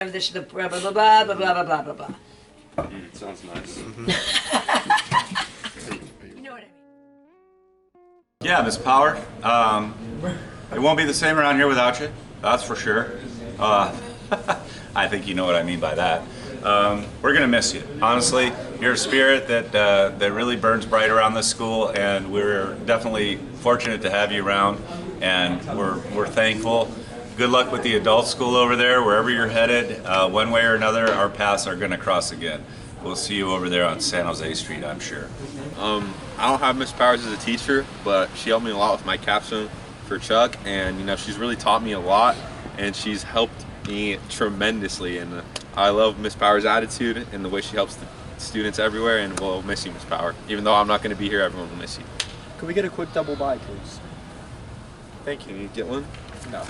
This the blah blah blah blah blah blah blah blah blah. Sounds nice. You know what I mean? Yeah, Miss Power. It won't be the same around here without you. That's for sure. I think you know what I mean by that. We're gonna miss you. Honestly, you're a spirit that really burns bright around this school, and we're definitely fortunate to have you around. And we're thankful. Good luck with the adult school over there, wherever you're headed. One way or another, our paths are gonna cross again. We'll see you over there on San Jose Street, I'm sure. I don't have Miss Powers as a teacher, but she helped me a lot with my capstone for Chuck, and she's really taught me a lot, and she's helped me tremendously. And I love Miss Powers' attitude and the way she helps the students everywhere. And we'll miss you, Miss Power. Even though I'm not going to be here, everyone will miss you. Can we get a quick double bye, please? Thank you. Can you get one? No.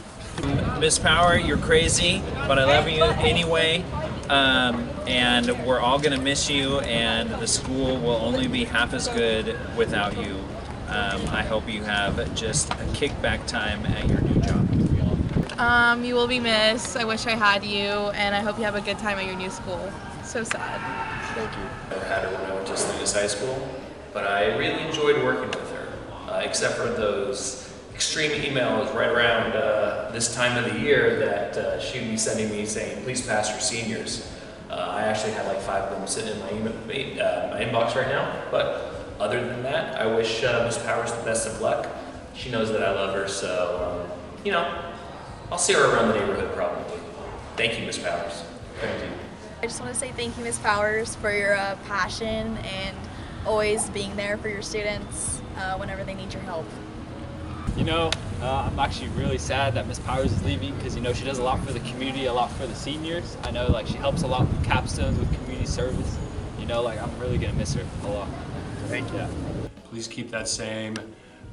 Miss Power, you're crazy, but I love you anyway. And we're all gonna miss you, and the school will only be half as good without you. I hope you have just a kickback time at your new job. You will be missed. I wish I had you, and I hope you have a good time at your new school. So sad. Thank you. I had her when I went to Salinas High School, but I really enjoyed working with her, except for those extreme emails right around this time of the year that she'd be sending me saying, please pass your seniors. I actually had like 5 of them sitting in my inbox right now, but other than that, I wish Miss Powers the best of luck. She knows that I love her, so, I'll see her around the neighborhood probably. Thank you, Miss Powers. Thank you. I just want to say thank you, Miss Powers, for your passion and always being there for your students whenever they need your help. I'm actually really sad that Miss Powers is leaving because, she does a lot for the community, a lot for the seniors. I know, she helps a lot with capstones, with community service. I'm really going to miss her a lot. Thank you. Yeah. Please keep that same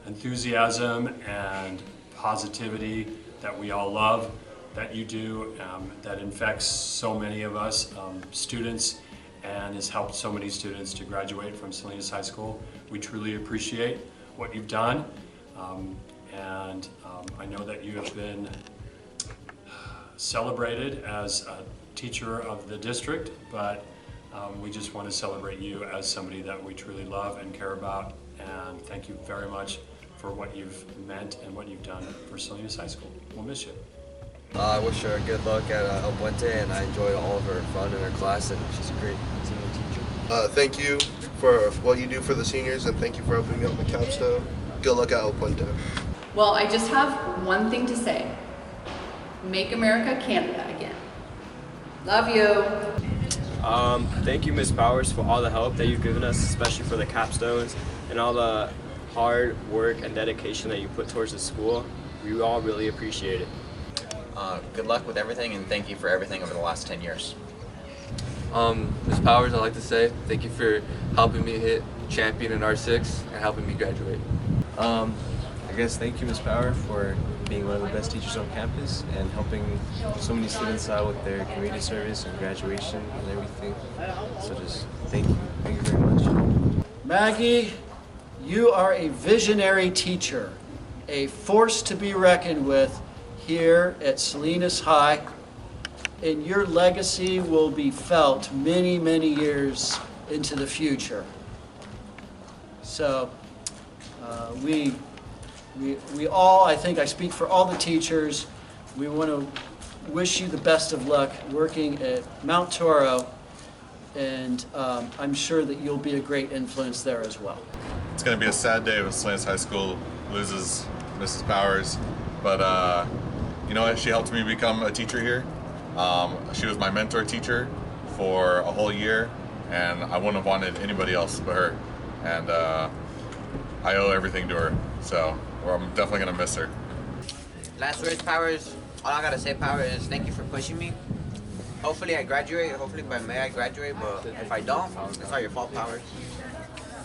enthusiasm and positivity that we all love, that you do, that infects so many of us students and has helped so many students to graduate from Salinas High School. We truly appreciate what you've done. I know that you have been celebrated as a teacher of the district, but we just want to celebrate you as somebody that we truly love and care about. And thank you very much for what you've meant and what you've done for Salinas High School. We'll miss you. I wish her good luck at El Puente, and I enjoyed all of her fun in her class, and she's a great senior teacher. Thank you for what you do for the seniors, and thank you for helping me out with my capstone. Good luck at El Puente. Well, I just have one thing to say. Make America Canada again. Love you. Thank you, Miss Powers, for all the help that you've given us, especially for the capstones and all the hard work and dedication that you put towards the school. We all really appreciate it. Good luck with everything, and thank you for everything over the last 10 years. Ms. Powers, I'd like to say thank you for helping me hit champion in R6 and helping me graduate. I guess thank you, Ms. Power, for being one of the best teachers on campus and helping so many students out with their community service and graduation and everything. So just thank you. Thank you very much. Maggie, you are a visionary teacher, a force to be reckoned with here at Salinas High, and your legacy will be felt many, many years into the future. So we all, I think I speak for all the teachers, we want to wish you the best of luck working at Mount Toro, and I'm sure that you'll be a great influence there as well. It's going to be a sad day when Salinas High School loses Mrs. Powers, but you know what? She helped me become a teacher here. She was my mentor teacher for a whole year, and I wouldn't have wanted anybody else but her. And I owe everything to her, so I'm definitely going to miss her. Last words, Powers. All I got to say, Powers, is thank you for pushing me. Hopefully I graduate. Hopefully by May I graduate, but if I don't, it's not your fault, Powers.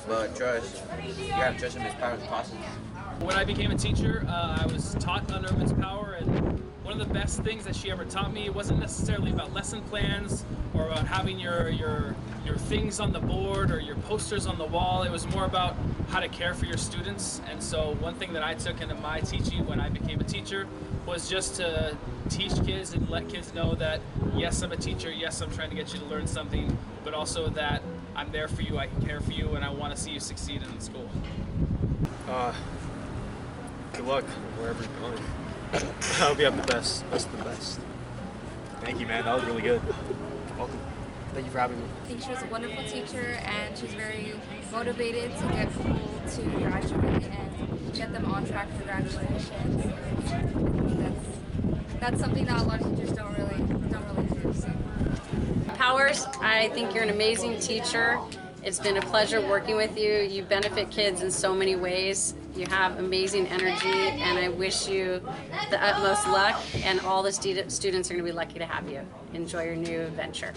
But trust, you got to trust in Miss Powers' process. When I became a teacher, I was taught under Miss Power, and one of the best things that she ever taught me. It wasn't necessarily about lesson plans or about having your things on the board or your posters on the wall. It was more about how to care for your students. And so one thing that I took into my teaching when I became a teacher was just to teach kids and let kids know that yes, I'm a teacher, yes, I'm trying to get you to learn something, but also that I'm there for you, I can care for you, and I want to see you succeed in the school. Good luck wherever you're going. I hope you have the best of the best. Thank you, man. That was really good. Welcome. Thank you for having me. I think she was a wonderful teacher, and she's very motivated to get people to graduate and get them on track for graduation. That's something that a lot of teachers don't really do. So. Powers, I think you're an amazing teacher. It's been a pleasure working with you. You benefit kids in so many ways. You have amazing energy, and I wish you the utmost luck, and all the students are going to be lucky to have you. Enjoy your new venture.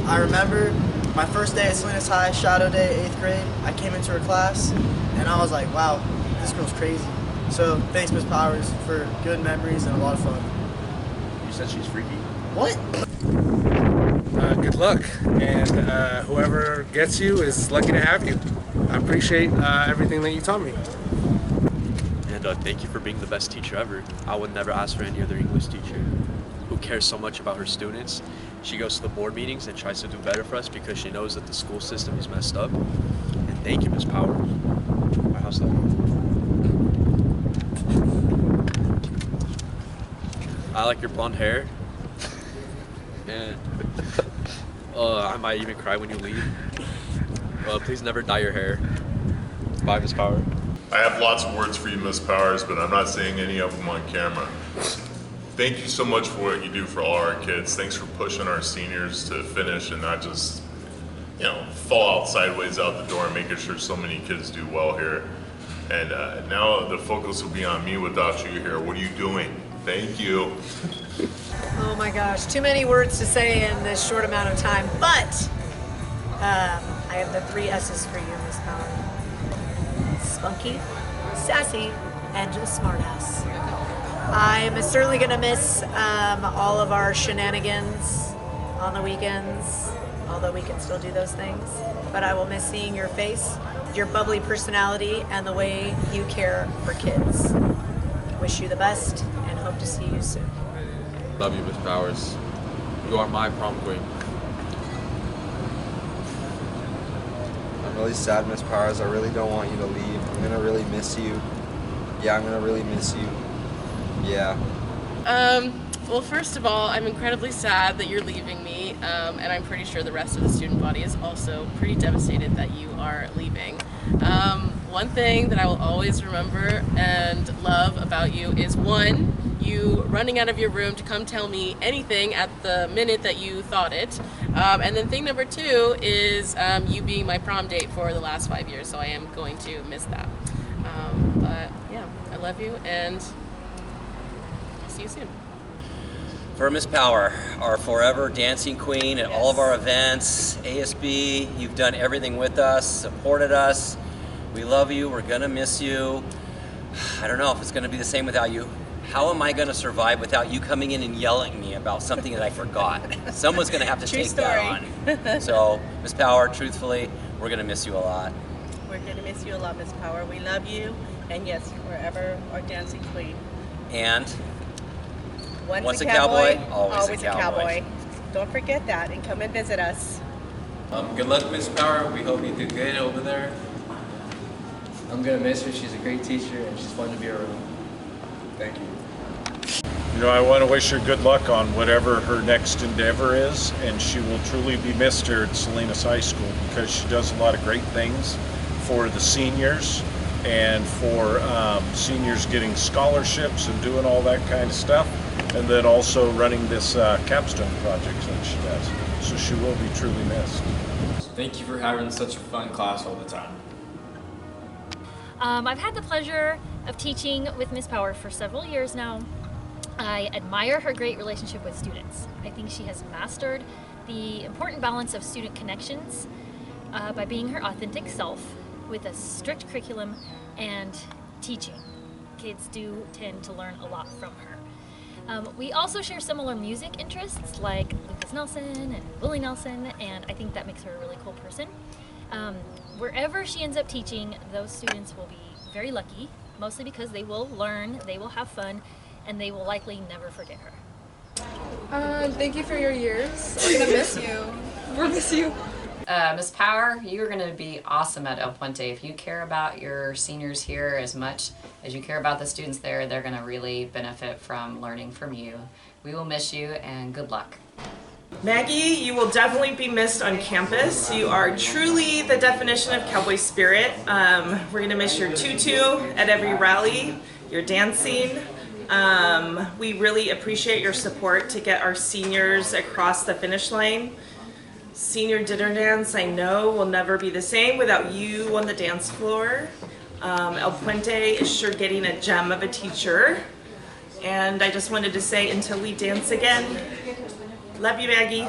I remember my first day at Salinas High, Shadow Day, 8th grade. I came into her class, and I was like, wow, this girl's crazy. So thanks, Ms. Powers, for good memories and a lot of fun. You said she's freaky? What? Good luck, and whoever gets you is lucky to have you. I appreciate everything that you taught me. And thank you for being the best teacher ever. I would never ask for any other English teacher who cares so much about her students. She goes to the board meetings and tries to do better for us because she knows that the school system is messed up. And thank you, Ms. Powers. My house love you. I like your blonde hair. And I might even cry when you leave. Please never dye your hair. Bye, Ms. Powers. I have lots of words for you, Ms. Powers, but I'm not saying any of them on camera. Thank you so much for what you do for all our kids. Thanks for pushing our seniors to finish and not just, fall out sideways out the door and making sure so many kids do well here. And now the focus will be on me without you here. What are you doing? Thank you. Oh my gosh, too many words to say in this short amount of time, but I have the 3 S's for you, Ms. Powers. Spunky, sassy, and a smartass. I'm certainly going to miss all of our shenanigans on the weekends, although we can still do those things. But I will miss seeing your face, your bubbly personality, and the way you care for kids. Wish you the best and hope to see you soon. Love you, Ms. Powers. You are my prom queen. I'm really sad, Ms. Powers. I really don't want you to leave. I'm gonna really miss you. Yeah, I'm gonna really miss you. Yeah. Well, first of all, I'm incredibly sad that you're leaving me, and I'm pretty sure the rest of the student body is also pretty devastated that you are leaving. One thing that I will always remember and love about you is, one, you running out of your room to come tell me anything at the minute that you thought it. And then thing number 2 is you being my prom date for the last 5 years, so I am going to miss that. But yeah, I love you, and I'll see you soon. For Ms. Power, our forever dancing queen at all of our events, ASB, you've done everything with us, supported us. We love you, we're gonna miss you. I don't know if it's gonna be the same without you. How am I gonna survive without you coming in and yelling at me about something that I forgot? Someone's gonna have to take that on. So, Ms. Power, truthfully, we're gonna miss you a lot. We're gonna miss you a lot, Ms. Power. We love you, and yes, forever our dancing queen. And once a cowboy, always a cowboy. Don't forget that, and come and visit us. Good luck, Ms. Power. We hope you do good over there. I'm gonna miss her. She's a great teacher, and she's fun to be around. Thank you. I want to wish her good luck on whatever her next endeavor is, and she will truly be missed here at Salinas High School because she does a lot of great things for the seniors and for seniors getting scholarships and doing all that kind of stuff, and then also running this capstone project that she does. So she will be truly missed. Thank you for having such a fun class all the time. I've had the pleasure of teaching with Ms. Power for several years now. I admire her great relationship with students. I think she has mastered the important balance of student connections by being her authentic self with a strict curriculum and teaching. Kids do tend to learn a lot from her. We also share similar music interests like Lucas Nelson and Willie Nelson, and I think that makes her a really cool person. Wherever she ends up teaching, those students will be very lucky, mostly because they will learn, they will have fun, and they will likely never forget her. Thank you for your years. We're gonna miss you. We'll miss you. Ms. Power, you're going to be awesome at El Puente. If you care about your seniors here as much as you care about the students there, they're going to really benefit from learning from you. We will miss you, and good luck. Maggie, you will definitely be missed on campus. You are truly the definition of cowboy spirit. We're going to miss your tutu at every rally, your dancing. We really appreciate your support to get our seniors across the finish line. Senior dinner dance, I know, will never be the same without you on the dance floor. El Puente is sure getting a gem of a teacher. And I just wanted to say, until we dance again, love you, Maggie.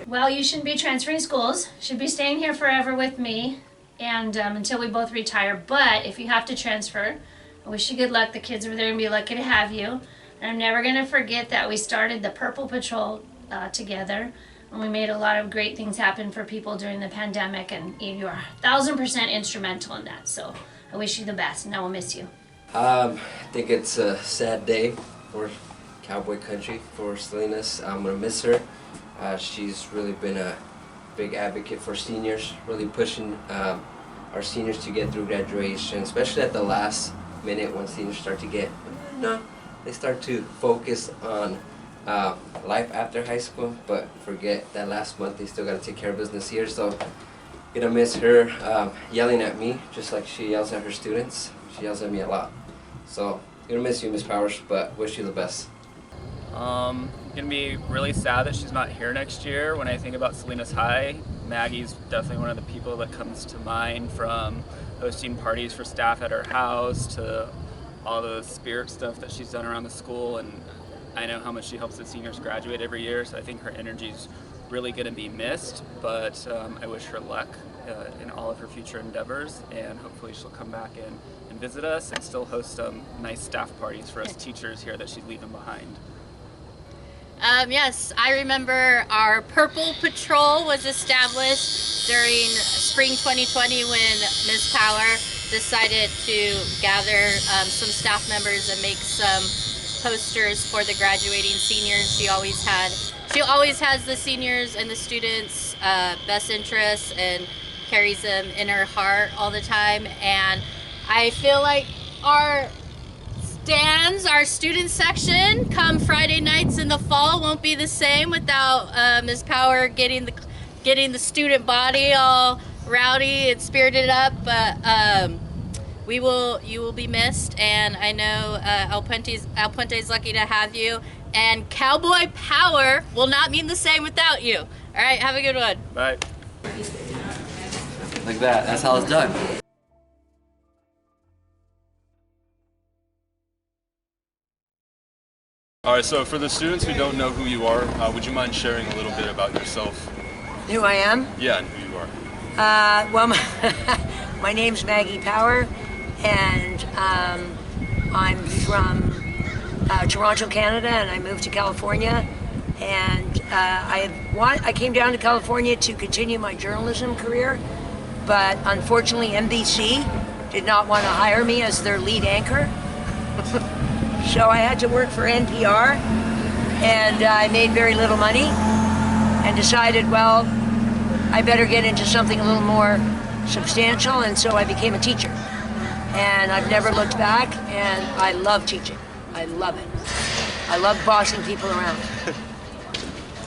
Well, you shouldn't be transferring schools. Should be staying here forever with me and until we both retire. But if you have to transfer, I wish you good luck. The kids over there are going to be lucky to have you. And I'm never going to forget that we started the Purple Patrol together. And we made a lot of great things happen for people during the pandemic, and you are 1,000% instrumental in that. So I wish you the best, and I will miss you. I think it's a sad day for Cowboy Country, for Salinas. I'm gonna miss her. She's really been a big advocate for seniors, really pushing our seniors to get through graduation, especially at the last minute when seniors start to get, they start to focus on life after high school, but forget that last month they still got to take care of business here. So gonna miss her yelling at me just like she yells at her students. She yells at me a lot. So gonna miss you, Miss Powers, but wish you the best. Gonna be really sad that she's not here next year. When I think about Salinas High, Maggie's definitely one of the people that comes to mind, from hosting parties for staff at her house to all the spirit stuff that she's done around the school, and I know how much she helps the seniors graduate every year, so I think her energy's really going to be missed, but I wish her luck in all of her future endeavors, and hopefully she'll come back and visit us and still host some nice staff parties for us teachers here that she's leaving behind. Yes, I remember our Purple Patrol was established during spring 2020 when Ms. Power decided to gather some staff members and make some posters for the graduating seniors. She always has the seniors and the students' best interests and carries them in her heart all the time. And I feel like our stands, our student section, come Friday nights in the fall won't be the same without Ms. Power getting the student body all rowdy and spirited up. But you will be missed, and I know El Puente's lucky to have you, and Cowboy Power will not mean the same without you. All right, have a good one. Bye. Like that, that's how it's done. All right, so for the students who don't know who you are, would you mind sharing a little bit about yourself? Who I am? Yeah, and who you are. Well, my name's Maggie Power, and I'm from Toronto, Canada, and I moved to California. And I came down to California to continue my journalism career, but unfortunately NBC did not want to hire me as their lead anchor. So I had to work for NPR, and I made very little money, and decided, well, I better get into something a little more substantial, and so I became a teacher. And I've never looked back, and I love teaching. I love it. I love bossing people around.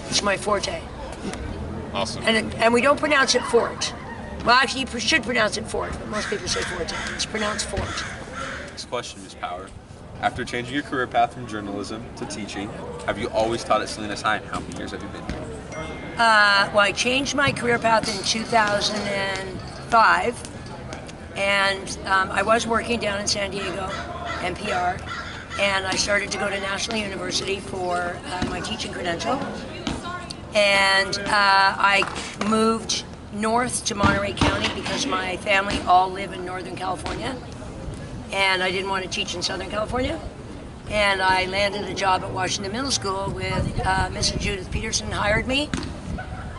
It's my forte. Awesome. And we don't pronounce it fort. Well, actually, you should pronounce it fort, but most people say forte. It's pronounced fort. Next question, Ms. Power. After changing your career path from journalism to teaching, have you always taught at Salinas High, and how many years have you been here? Well, I changed my career path in 2005, and I was working down in San Diego, NPR, and I started to go to National University for my teaching credential, and I moved north to Monterey County because my family all live in Northern California, and I didn't want to teach in Southern California. and I landed a job at Washington Middle School with Mrs. Judith Peterson hired me.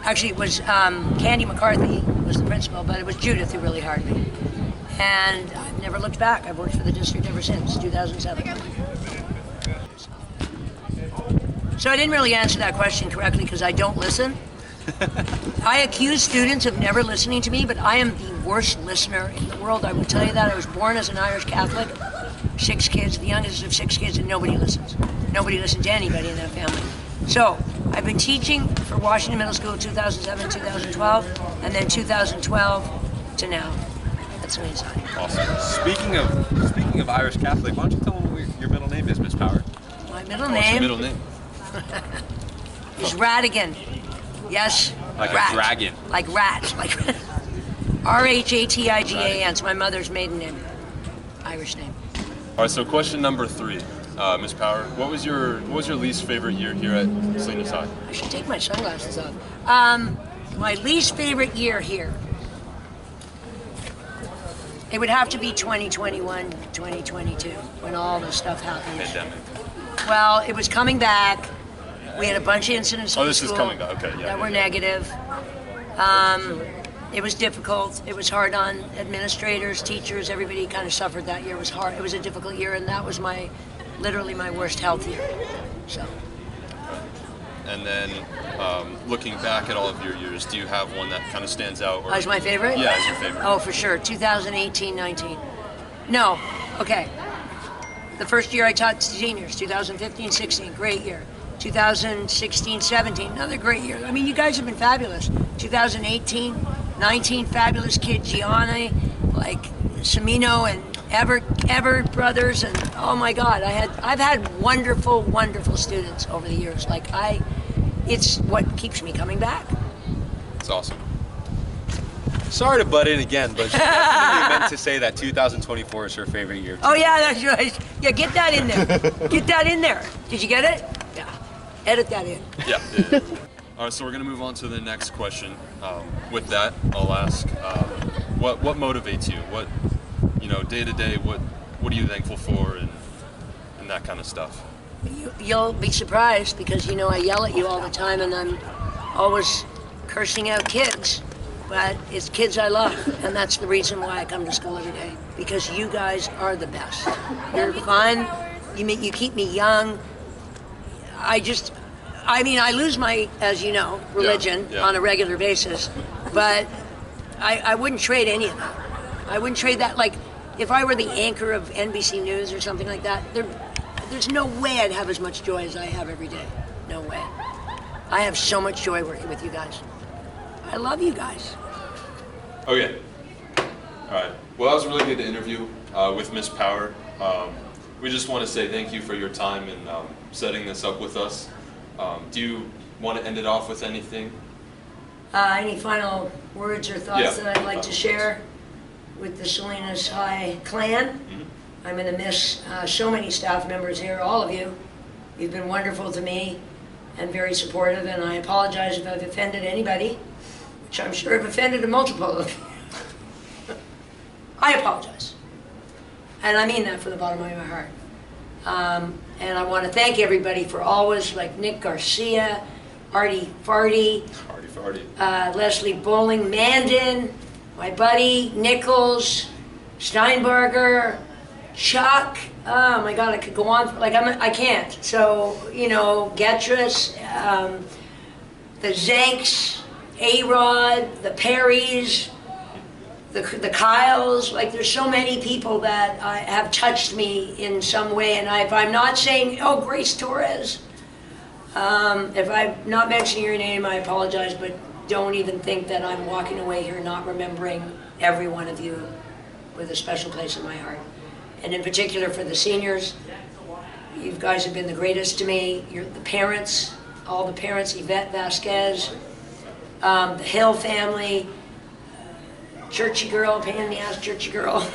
Actually, it was Candy McCarthy was the principal, but it was Judith who really hired me. And I've never looked back. I've worked for the district ever since 2007. So I didn't really answer that question correctly because I don't listen. I accuse students of never listening to me, but I am the worst listener in the world. I will tell you that. I was born as an Irish Catholic, 6 kids, the youngest of 6 kids, and nobody listens. Nobody listens to anybody in that family. So I've been teaching for Washington Middle School 2007, 2012, and then 2012 to now. That's amazing. Awesome. Speaking of Irish Catholic, why don't you tell them what your middle name is, Miss Power? My middle What's name your middle name? is Radigan. Yes, Like rat. a dragon. Like rat. Like RHATIGAN. It's my mother's maiden name. Irish name. All right. So question number 3, Miss Power. What was your least favorite year here at Salinas High? I should take my sunglasses off. My least favorite year here. It would have to be 2021, 2022, when all this stuff happened. Pandemic. Well, it was coming back. We had a bunch of incidents in Oh, this the is school coming back. Okay, yeah. that were negative. It was difficult. It was hard on administrators, teachers, everybody kind of suffered that year. It was hard. It was a difficult year, and that was literally my worst health year. So. And then, looking back at all of your years, do you have one that kind of stands out? As my favorite? Yeah, as your favorite. Oh, for sure. 2018-19. No. Okay. The first year I taught seniors, 2015-16, great year. 2016-17, another great year. I mean, you guys have been fabulous. 2018-19, fabulous kid, Gianni, like Semino and Ever brothers, and oh my God, I've had wonderful, wonderful students over the years. Like it's what keeps me coming back. It's awesome. Sorry to butt in again, but she definitely meant to say that 2024 is her favorite year. Oh yeah, that's right. Yeah, get that in there. Get that in there. Did you get it? Yeah. Edit that in. Yeah. All right, so we're gonna move on to the next question. With that, I'll ask, what motivates you? What, day to day, what are you thankful for, and that kind of stuff? You'll be surprised because I yell at you all the time, and I'm always cursing out kids. But it's kids I love, and that's the reason why I come to school every day, because you guys are the best. You're fun. You keep me young. I lose my, as you know, religion on a regular basis, but I wouldn't trade any of that. I wouldn't trade that. Like, if I were the anchor of NBC News or something like that, there's no way I'd have as much joy as I have every day. No way. I have so much joy working with you guys. I love you guys. Okay. All right. Well, that was a really good interview with Miss Power. We just want to say thank you for your time and setting this up with us. Do you want to end it off with anything? Any final words or thoughts that I'd like to share with the Salinas High clan? Mm-hmm. I'm going to miss so many staff members here, all of you. You've been wonderful to me and very supportive, and I apologize if I've offended anybody, which I'm sure I've offended a multiple of you. I apologize. And I mean that from the bottom of my heart. And I want to thank everybody for always, like Nick Garcia, Artie Farty, Leslie Bowling, Mandan, my buddy, Nichols, Steinberger, Chuck. Oh my God, I could go on. I can't. So, Getris, the Zanks, A-Rod, the Perrys, the Kyles. Like, there's so many people that have touched me in some way. And if I'm not saying, Grace Torres, if I'm not mentioning your name, I apologize, but don't even think that I'm walking away here not remembering every one of you with a special place in my heart. And in particular for the seniors, you guys have been the greatest to me. You're the parents, all the parents, Yvette Vasquez, the Hill family, Churchy Girl, pain in the ass Churchy Girl.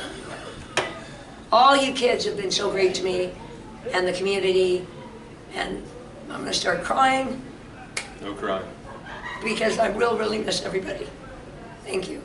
All you kids have been so great to me and the community, and I'm gonna start crying. No crying. Because I will really miss everybody. Thank you.